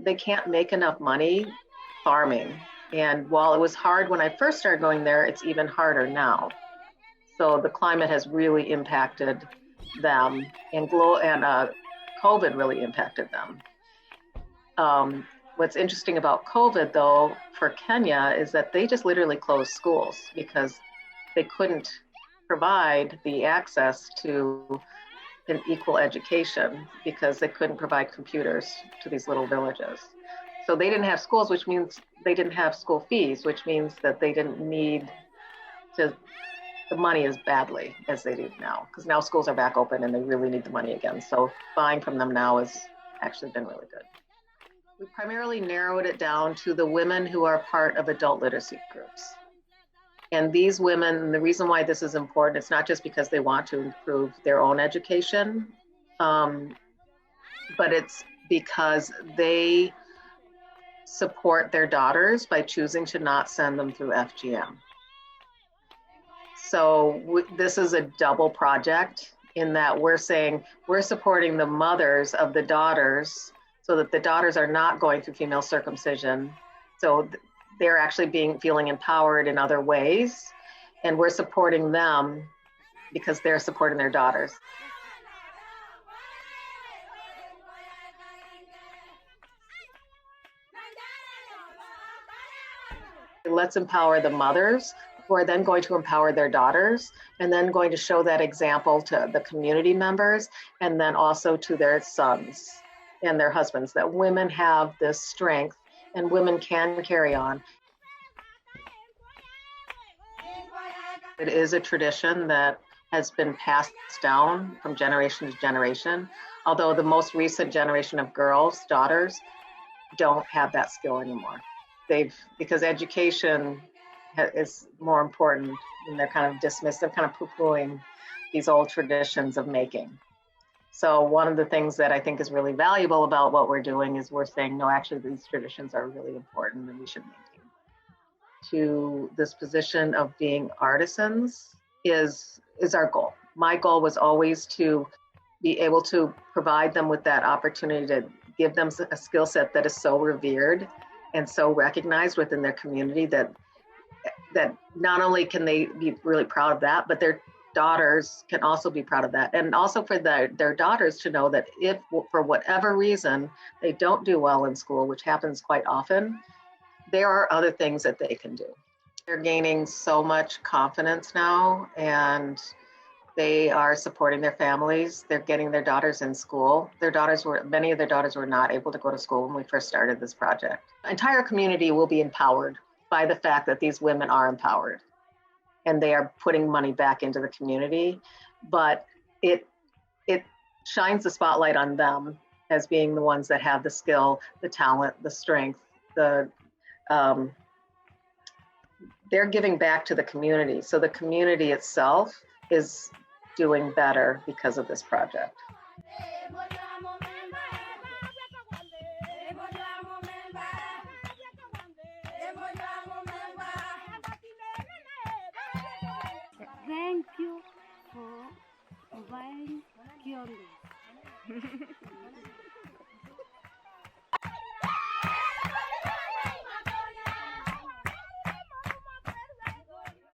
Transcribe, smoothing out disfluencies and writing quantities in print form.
they can't make enough money farming. And while it was hard when I first started going there, it's even harder now. So the climate has really impacted them, and COVID really impacted them. What's interesting about COVID, though, for Kenya is that they just literally closed schools because they couldn't provide the access to an equal education because they couldn't provide computers to these little villages. So they didn't have schools, which means they didn't have school fees, which means that they didn't need the money as badly as they do now, because now schools are back open and they really need the money again. So buying from them now has actually been really good. We primarily narrowed it down to the women who are part of adult literacy groups. And these women, the reason why this is important, it's not just because they want to improve their own education, but it's because they support their daughters by choosing to not send them through FGM. So this is a double project in that we're saying we're supporting the mothers of the daughters so that the daughters are not going through female circumcision. So they're actually feeling empowered in other ways. And we're supporting them because they're supporting their daughters. Let's empower the mothers who are then going to empower their daughters and then going to show that example to the community members and then also to their sons and their husbands, that women have this strength and women can carry on. It is a tradition that has been passed down from generation to generation, although the most recent generation of girls, daughters, don't have that skill anymore. Because education is more important, and they're kind of dismissed, they're kind of poo-pooing these old traditions of making. So one of the things that I think is really valuable about what we're doing is we're saying, no, actually these traditions are really important and we should maintain them. To this position of being artisans is our goal. My goal was always to be able to provide them with that opportunity to give them a skill set that is so revered and so recognized within their community that not only can they be really proud of that, but their daughters can also be proud of that. And also for their daughters to know that if for whatever reason they don't do well in school, which happens quite often, there are other things that they can do. They're gaining so much confidence now, and they are supporting their families. They're getting their daughters in school. Many of their daughters were not able to go to school when we first started this project. The entire community will be empowered by the fact that these women are empowered and they are putting money back into the community, but it shines the spotlight on them as being the ones that have the skill, the talent, the strength, they're giving back to the community. So the community itself is doing better because of this project. Thank you for providing curious.